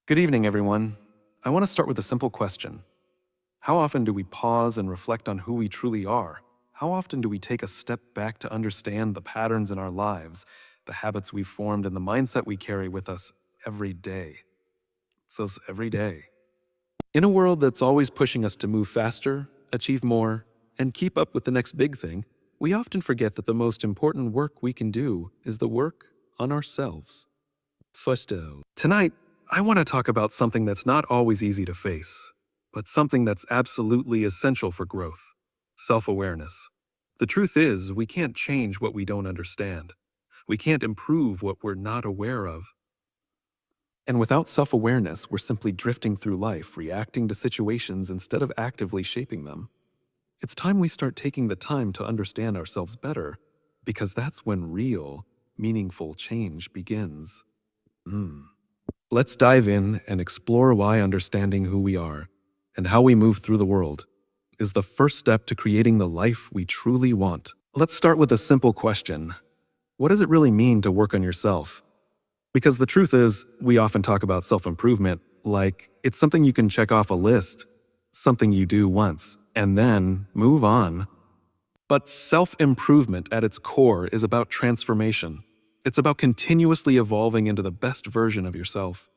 Good evening, everyone. I want to start with a simple question. How often do we pause and reflect on who we truly are? How often do we take a step back to understand the patterns in our lives, the habits we've formed, and the mindset we carry with us every day? Every day. In a world that's always pushing us to move faster, achieve more, and keep up with the next big thing, we often forget that the most important work we can do is the work on ourselves. Tonight, I want to talk about something that's not always easy to face, but something that's absolutely essential for growth: self-awareness. The truth is, we can't change what we don't understand. We can't improve what we're not aware of. And without self-awareness, we're simply drifting through life, reacting to situations instead of actively shaping them. It's time we start taking the time to understand ourselves better, because that's when real, meaningful change begins. Let's dive in and explore why understanding who we are and how we move through the world is the first step to creating the life we truly want. Let's start with a simple question. What does it really mean to work on yourself? Because the truth is, we often talk about self-improvement like it's something you can check off a list, something you do once, and then move on. But self-improvement at its core is about transformation. It's about continuously evolving into the best version of yourself.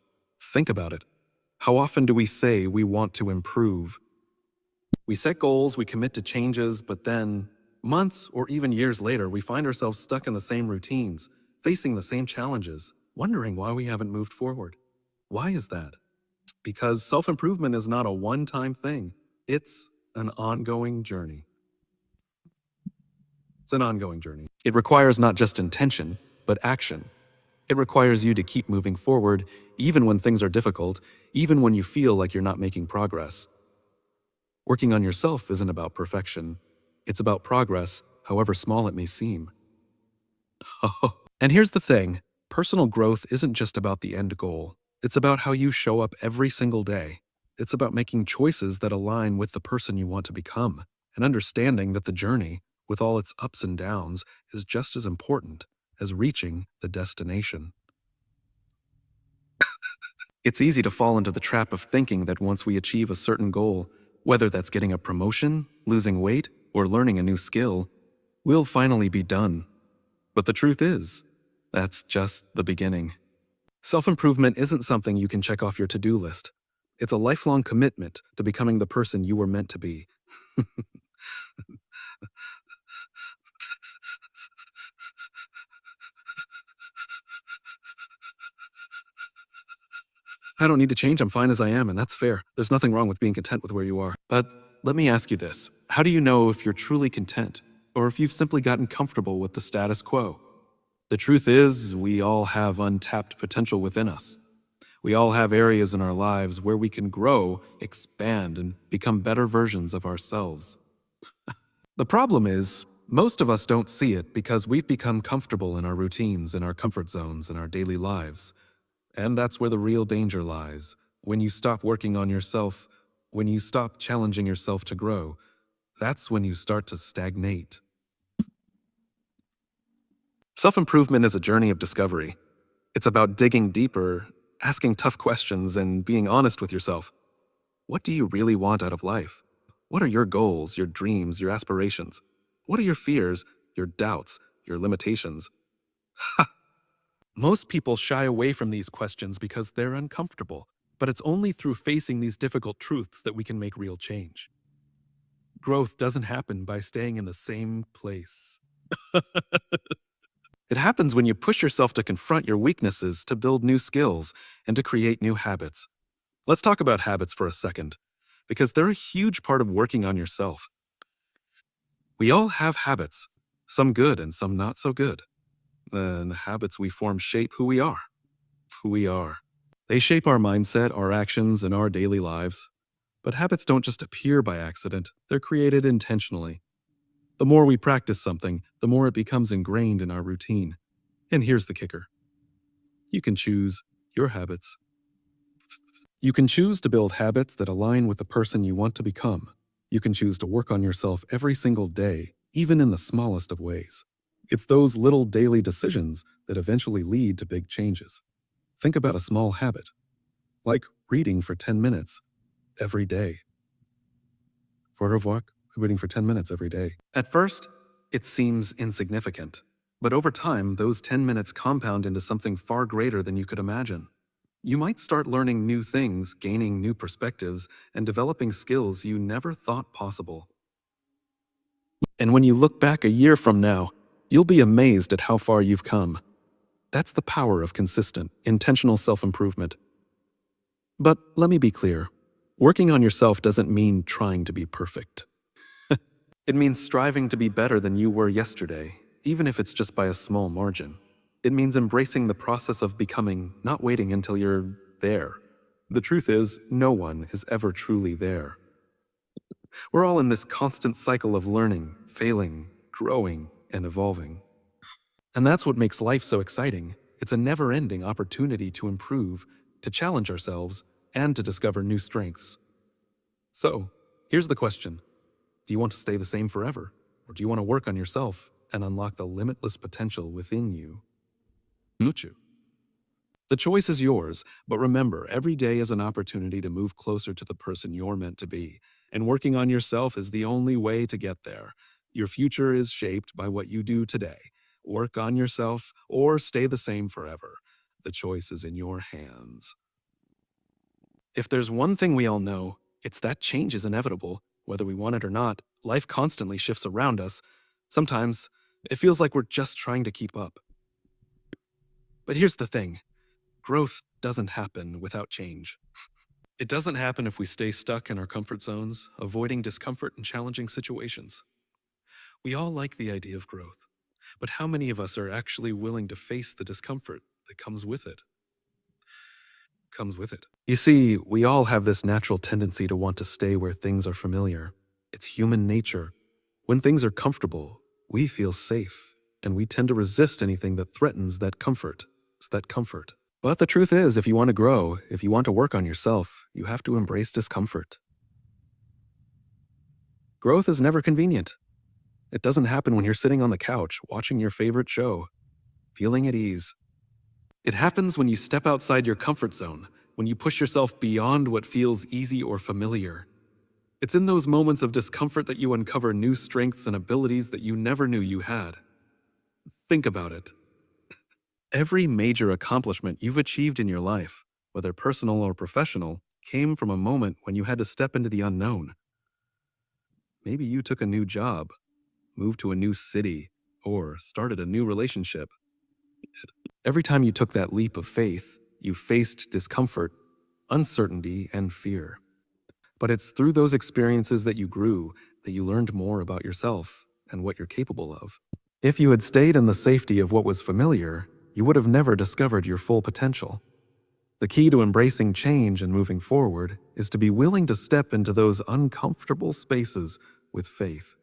Think about it. How often do we say we want to improve? We set goals, we commit to changes, but then, months or even years later, we find ourselves stuck in the same routines, facing the same challenges, wondering why we haven't moved forward. Why is that? Because self-improvement is not a one-time thing. It's an ongoing journey. It's an ongoing journey. It requires not just intention, but action. It requires you to keep moving forward, even when things are difficult, even when you feel like you're not making progress. Working on yourself isn't about perfection. It's about progress, however small it may seem. And here's the thing. Personal growth isn't just about the end goal. It's about how you show up every single day. It's about making choices that align with the person you want to become, and understanding that the journey, with all its ups and downs, is just as important as reaching the destination. It's easy to fall into the trap of thinking that once we achieve a certain goal, whether that's getting a promotion, losing weight, or learning a new skill, we'll finally be done. But the truth is, that's just the beginning. Self-improvement isn't something you can check off your to-do list. It's a lifelong commitment to becoming the person you were meant to be. I don't need to change, I'm fine as I am, and that's fair. There's nothing wrong with being content with where you are. But let me ask you this. How do you know if you're truly content, or if you've simply gotten comfortable with the status quo? The truth is, we all have untapped potential within us. We all have areas in our lives where we can grow, expand, and become better versions of ourselves. The problem is, most of us don't see it because we've become comfortable in our routines, in our comfort zones, in our daily lives. And that's where the real danger lies. When you stop working on yourself, when you stop challenging yourself to grow, that's when you start to stagnate. Self-improvement is a journey of discovery. It's about digging deeper, asking tough questions, and being honest with yourself. What do you really want out of life? What are your goals, your dreams, your aspirations? What are your fears, your doubts, your limitations? Most people shy away from these questions because they're uncomfortable, but it's only through facing these difficult truths that we can make real change. Growth doesn't happen by staying in the same place. It happens when you push yourself to confront your weaknesses, to build new skills, and to create new habits. Let's talk about habits for a second, because they're a huge part of working on yourself. We all have habits, some good and some not so good. And the habits we form shape who we are. Who we are. They shape our mindset, our actions, and our daily lives. But habits don't just appear by accident, they're created intentionally. The more we practice something, the more it becomes ingrained in our routine. And here's the kicker. You can choose your habits. You can choose to build habits that align with the person you want to become. You can choose to work on yourself every single day, even in the smallest of ways. It's those little daily decisions that eventually lead to big changes. Think about a small habit. like reading for 10 minutes every day. For revoir, reading for 10 minutes every day. At first, it seems insignificant, but over time, those 10 minutes compound into something far greater than you could imagine. You might start learning new things, gaining new perspectives, and developing skills you never thought possible. And when you look back a year from now, you'll be amazed at how far you've come. That's the power of consistent, intentional self-improvement. But let me be clear. Working on yourself doesn't mean trying to be perfect. It means striving to be better than you were yesterday, even if it's just by a small margin. It means embracing the process of becoming, not waiting until you're there. The truth is, no one is ever truly there. We're all in this constant cycle of learning, failing, growing, and evolving. And that's what makes life so exciting. It's a never-ending opportunity to improve, to challenge ourselves, and to discover new strengths. So, here's the question. Do you want to stay the same forever? Or do you want to work on yourself and unlock the limitless potential within you? Nuchu. The choice is yours, but remember, every day is an opportunity to move closer to the person you're meant to be, and working on yourself is the only way to get there. Your future is shaped by what you do today. Work on yourself or stay the same forever. The choice is in your hands. If there's one thing we all know, it's that change is inevitable. Whether we want it or not, life constantly shifts around us. Sometimes, it feels like we're just trying to keep up. But here's the thing. Growth doesn't happen without change. It doesn't happen if we stay stuck in our comfort zones, avoiding discomfort in challenging situations. We all like the idea of growth, but how many of us are actually willing to face the discomfort that comes with it? You see, we all have this natural tendency to want to stay where things are familiar. It's human nature. When things are comfortable, we feel safe, and we tend to resist anything that threatens that comfort. It's that comfort. But the truth is, if you want to grow, if you want to work on yourself, you have to embrace discomfort. Growth is never convenient. It doesn't happen when you're sitting on the couch, watching your favorite show, feeling at ease. It happens when you step outside your comfort zone, when you push yourself beyond what feels easy or familiar. It's in those moments of discomfort that you uncover new strengths and abilities that you never knew you had. Think about it. Every major accomplishment you've achieved in your life, whether personal or professional, came from a moment when you had to step into the unknown. Maybe you took a new job, moved to a new city, or started a new relationship. Every time you took that leap of faith, you faced discomfort, uncertainty, and fear. But it's through those experiences that you grew, that you learned more about yourself and what you're capable of. If you had stayed in the safety of what was familiar, you would have never discovered your full potential. The key to embracing change and moving forward is to be willing to step into those uncomfortable spaces with faith.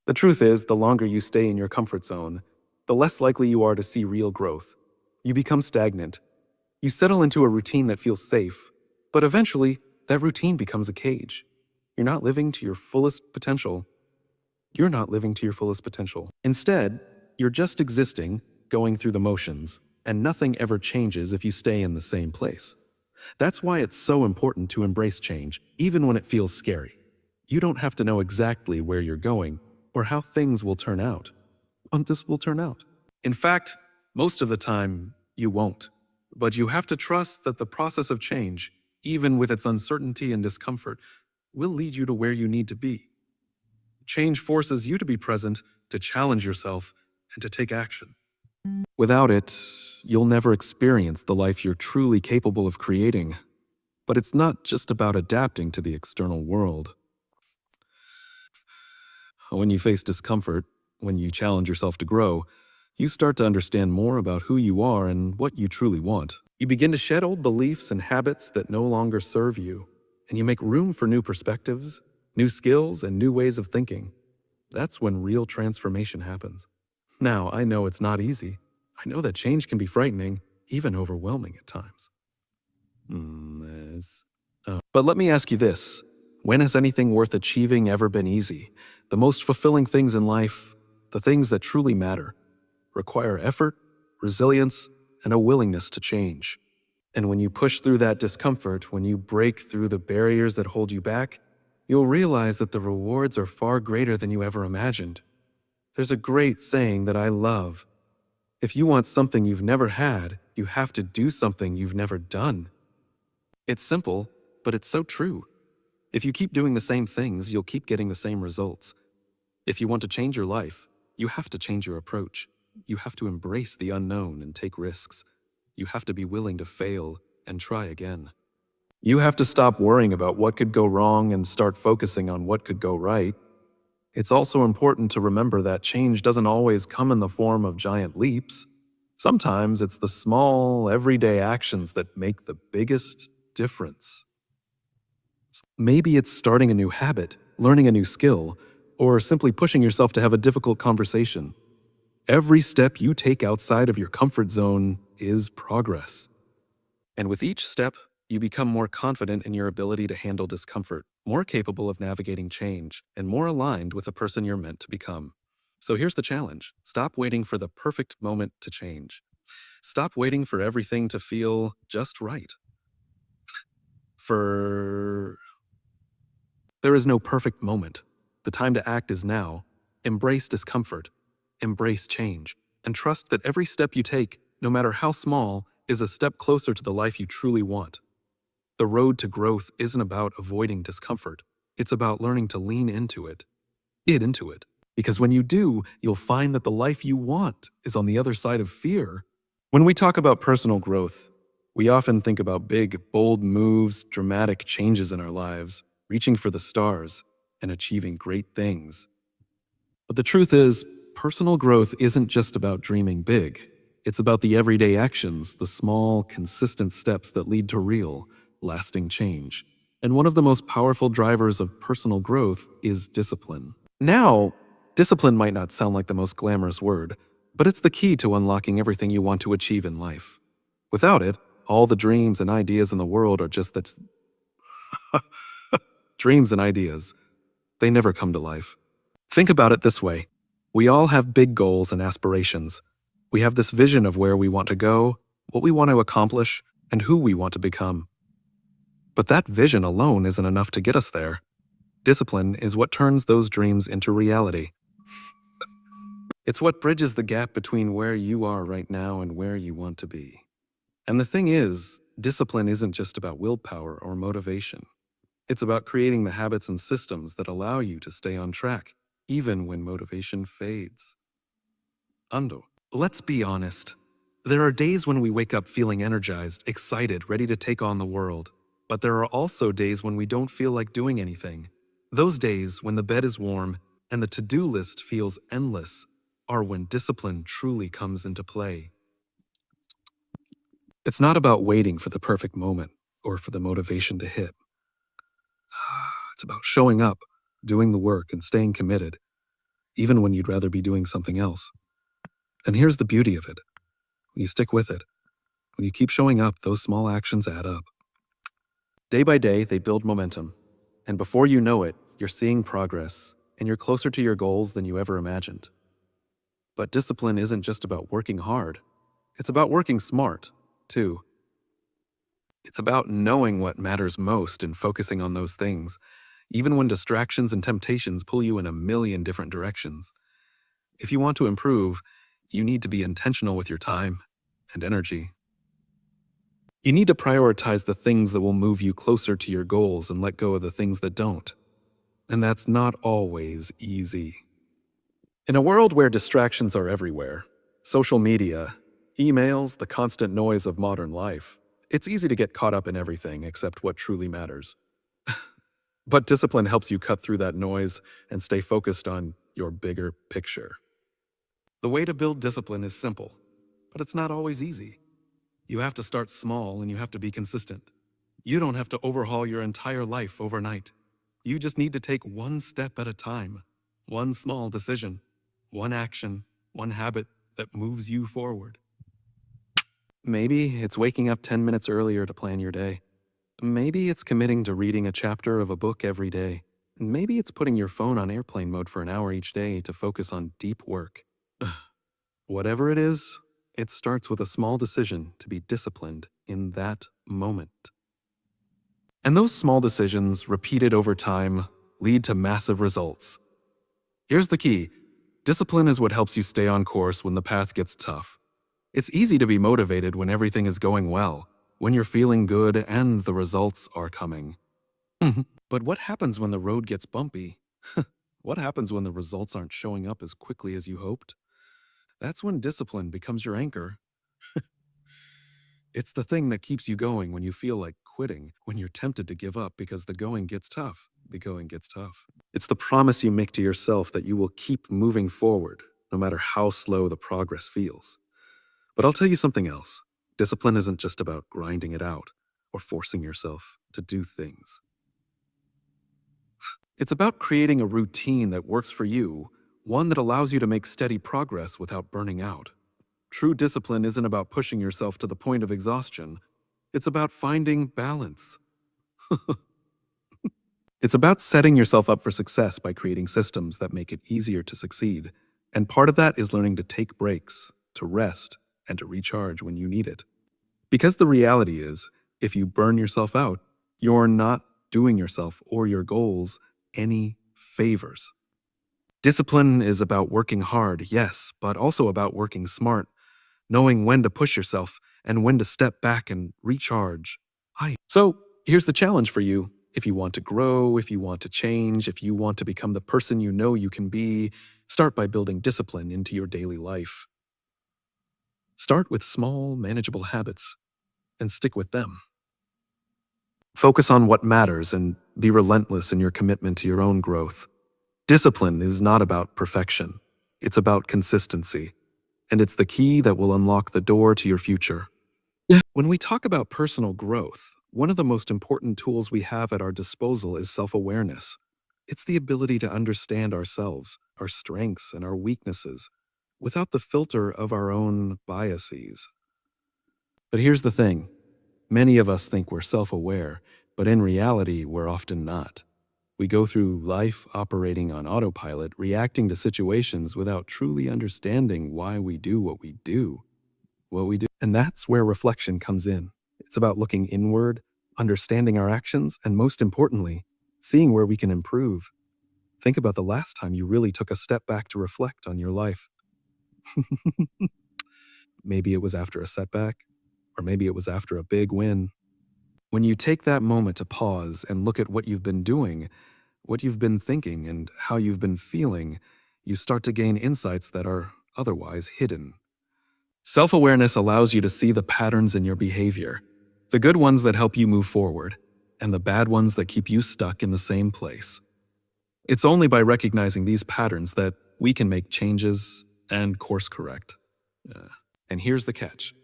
The truth is, the longer you stay in your comfort zone, the less likely you are to see real growth. You become stagnant. You settle into a routine that feels safe, but eventually, that routine becomes a cage. You're not living to your fullest potential. Instead, you're just existing, going through the motions, and nothing ever changes if you stay in the same place. That's why it's so important to embrace change, even when it feels scary. You don't have to know exactly where you're going or how things will turn out. In fact, most of the time, you won't. But you have to trust that the process of change, even with its uncertainty and discomfort, will lead you to where you need to be. Change forces you to be present, to challenge yourself, and to take action. Without it, you'll never experience the life you're truly capable of creating. But it's not just about adapting to the external world. When you face discomfort, when you challenge yourself to grow, you start to understand more about who you are and what you truly want. You begin to shed old beliefs and habits that no longer serve you, and you make room for new perspectives, new skills, and new ways of thinking. That's when real transformation happens. Now, I know it's not easy. I know that change can be frightening, even overwhelming at times. But let me ask you this. When has anything worth achieving ever been easy? The most fulfilling things in life, the things that truly matter, require effort, resilience, and a willingness to change. And when you push through that discomfort, when you break through the barriers that hold you back, you'll realize that the rewards are far greater than you ever imagined. There's a great saying that I love. If you want something you've never had, you have to do something you've never done. It's simple, but it's so true. If you keep doing the same things, you'll keep getting the same results. If you want to change your life, you have to change your approach. You have to embrace the unknown and take risks. You have to be willing to fail and try again. You have to stop worrying about what could go wrong and start focusing on what could go right. It's also important to remember that change doesn't always come in the form of giant leaps. Sometimes it's the small, everyday actions that make the biggest difference. Maybe it's starting a new habit, learning a new skill, or simply pushing yourself to have a difficult conversation. Every step you take outside of your comfort zone is progress. And with each step, you become more confident in your ability to handle discomfort, more capable of navigating change, and more aligned with the person you're meant to become. So here's the challenge: stop waiting for the perfect moment to change. Stop waiting for everything to feel just right. For There is no perfect moment. The time to act is now. Embrace discomfort, embrace change, and trust that every step you take, no matter how small, is a step closer to the life you truly want. The road to growth isn't about avoiding discomfort. It's about learning to lean into it. Into it. Because when you do, you'll find that the life you want is on the other side of fear. When we talk about personal growth, we often think about big, bold moves, dramatic changes in our lives, reaching for the stars, and achieving great things. But the truth is, personal growth isn't just about dreaming big. It's about the everyday actions, the small, consistent steps that lead to real, lasting change. And one of the most powerful drivers of personal growth is discipline. Now, discipline might not sound like the most glamorous word, but it's the key to unlocking everything you want to achieve in life. Without it, all the dreams and ideas in the world are just that dreams and ideas. They never come to life. Think about it this way: we all have big goals and aspirations. We have this vision of where we want to go, what we want to accomplish, and who we want to become. But that vision alone isn't enough to get us there. Discipline is what turns those dreams into reality. It's what bridges the gap between where you are right now and where you want to be. And the thing is, discipline isn't just about willpower or motivation. It's about creating the habits and systems that allow you to stay on track, even when motivation fades. Ando. Let's be honest. There are days when we wake up feeling energized, excited, ready to take on the world. But there are also days when we don't feel like doing anything. Those days, when the bed is warm and the to-do list feels endless, are when discipline truly comes into play. It's not about waiting for the perfect moment or for the motivation to hit. It's about showing up, doing the work, and staying committed, even when you'd rather be doing something else. And here's the beauty of it: when you stick with it, when you keep showing up, those small actions add up. Day by day, they build momentum. And before you know it, you're seeing progress, and you're closer to your goals than you ever imagined. But discipline isn't just about working hard. It's about working smart, too. It's about knowing what matters most and focusing on those things, even when distractions and temptations pull you in a million different directions. If you want to improve, you need to be intentional with your time and energy. You need to prioritize the things that will move you closer to your goals and let go of the things that don't. And that's not always easy. In a world where distractions are everywhere, social media, emails, the constant noise of modern life, it's easy to get caught up in everything except what truly matters. But discipline helps you cut through that noise and stay focused on your bigger picture. The way to build discipline is simple, but it's not always easy. You have to start small and you have to be consistent. You don't have to overhaul your entire life overnight. You just need to take one step at a time, one small decision, one action, one habit that moves you forward. Maybe it's waking up 10 minutes earlier to plan your day. Maybe it's committing to reading a chapter of a book every day. Maybe it's putting your phone on airplane mode for an hour each day to focus on deep work. Whatever it is, it starts with a small decision to be disciplined in that moment. And those small decisions, repeated over time, lead to massive results. Here's the key: discipline is what helps you stay on course when the path gets tough. It's easy to be motivated when everything is going well, when you're feeling good and the results are coming. Mhm. But what happens when the road gets bumpy? What happens when the results aren't showing up as quickly as you hoped? That's when discipline becomes your anchor. It's the thing that keeps you going when you feel like quitting, when you're tempted to give up because the going gets tough. The going gets tough. It's the promise you make to yourself that you will keep moving forward, no matter how slow the progress feels. But I'll tell you something else. Discipline isn't just about grinding it out or forcing yourself to do things. It's about creating a routine that works for you, one that allows you to make steady progress without burning out. True discipline isn't about pushing yourself to the point of exhaustion. It's about finding balance. It's about setting yourself up for success by creating systems that make it easier to succeed. And part of that is learning to take breaks, to rest, and to recharge when you need it. Because the reality is, if you burn yourself out, you're not doing yourself or your goals any favors. Discipline is about working hard, yes, but also about working smart, knowing when to push yourself and when to step back and recharge. Hi. So, here's the challenge for you. If you want to grow, if you want to change, if you want to become the person you know you can be, start by building discipline into your daily life. Start with small, manageable habits and stick with them. Focus on what matters and be relentless in your commitment to your own growth. Discipline is not about perfection, it's about consistency, and it's the key that will unlock the door to your future. When we talk about personal growth, one of the most important tools we have at our disposal is self awareness. It's the ability to understand ourselves, our strengths, and our weaknesses without the filter of our own biases. But here's the thing: many of us think we're self aware, but in reality, we're often not. We go through life operating on autopilot, reacting to situations without truly understanding why we do what we do. And that's where reflection comes in. It's about looking inward, understanding our actions, and most importantly, seeing where we can improve. Think about the last time you really took a step back to reflect on your life. Maybe it was after a setback, or maybe it was after a big win. When you take that moment to pause and look at what you've been doing, what you've been thinking, and how you've been feeling, you start to gain insights that are otherwise hidden. Self awareness allows you to see the patterns in your behavior, the good ones that help you move forward, and the bad ones that keep you stuck in the same place. It's only by recognizing these patterns that we can make changes and course correct. And here's the catch: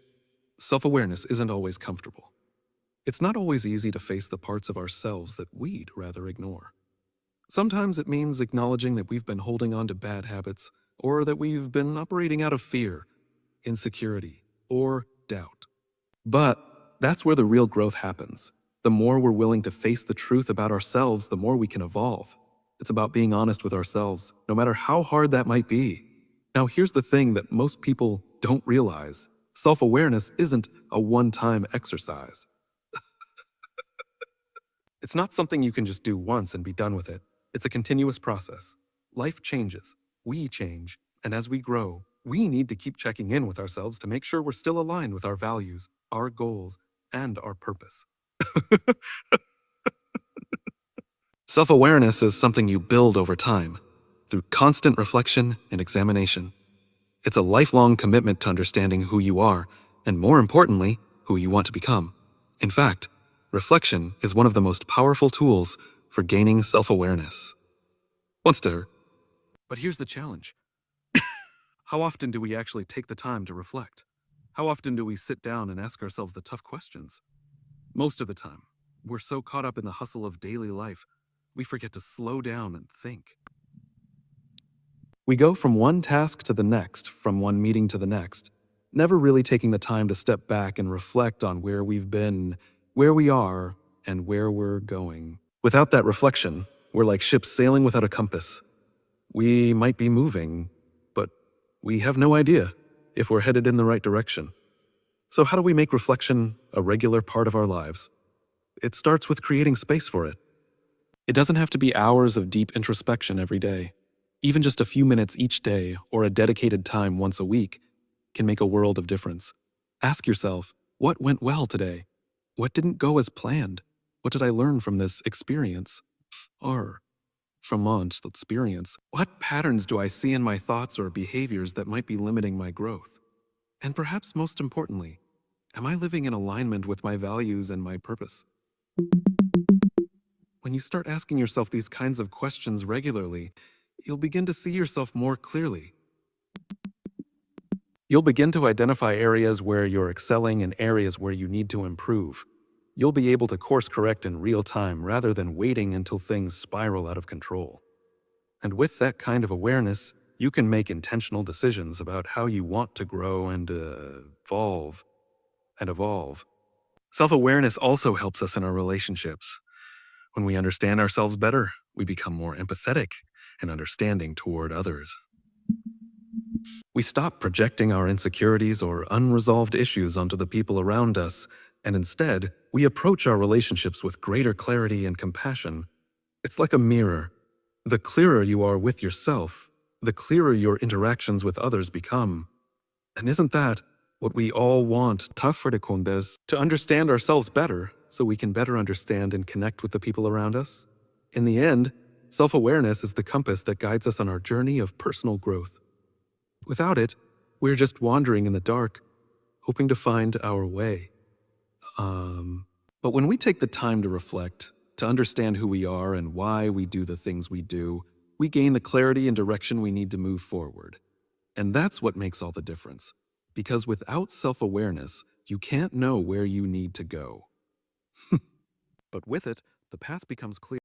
self awareness isn't always comfortable. It's not always easy to face the parts of ourselves that we'd rather ignore. Sometimes it means acknowledging that we've been holding on to bad habits, or that we've been operating out of fear, insecurity, or doubt. But that's where the real growth happens. The more we're willing to face the truth about ourselves, the more we can evolve. It's about being honest with ourselves, no matter how hard that might be. Now, here's the thing that most people don't realize: self awareness isn't a one time exercise. It's not something you can just do once and be done with it. It's a continuous process. Life changes, we change, and as we grow, we need to keep checking in with ourselves to make sure we're still aligned with our values, our goals, and our purpose. Self awareness is something you build over time, through constant reflection and examination. It's a lifelong commitment to understanding who you are, and more importantly, who you want to become. In fact, reflection is one of the most powerful tools for gaining self awareness. Once to. But here's the challenge: how often do we actually take the time to reflect? How often do we sit down and ask ourselves the tough questions? Most of the time, we're so caught up in the hustle of daily life, we forget to slow down and think. We go from one task to the next, from one meeting to the next, never really taking the time to step back and reflect on where we've been, where we are, and where we're going. Without that reflection, we're like ships sailing without a compass. We might be moving, but we have no idea if we're headed in the right direction. So, how do we make reflection a regular part of our lives? It starts with creating space for it. It doesn't have to be hours of deep introspection every day. Even just a few minutes each day or a dedicated time once a week can make a world of difference. Ask yourself, what went well today? What didn't go as planned? What did I learn from this experience? Or from Mont's experience, what patterns do I see in my thoughts or behaviors that might be limiting my growth? And perhaps most importantly, am I living in alignment with my values and my purpose? When you start asking yourself these kinds of questions regularly, you'll begin to see yourself more clearly. You'll begin to identify areas where you're excelling and areas where you need to improve. You'll be able to course correct in real time rather than waiting until things spiral out of control. And with that kind of awareness, you can make intentional decisions about how you want to grow and evolve. Self awareness also helps us in our relationships. When we understand ourselves better, we become more empathetic and understanding toward others. We stop projecting our insecurities or unresolved issues onto the people around us, and instead, we approach our relationships with greater clarity and compassion. It's like a mirror. The clearer you are with yourself, the clearer your interactions with others become. And isn't that what we all want? To understand ourselves better so we can better understand and connect with the people around us? In the end, self-awareness is the compass that guides us on our journey of personal growth. Without it, we're just wandering in the dark, hoping to find our way. But when we take the time to reflect, to understand who we are and why we do the things we do, we gain the clarity and direction we need to move forward. And that's what makes all the difference. Because without self-awareness, you can't know where you need to go. But with it, the path becomes clear.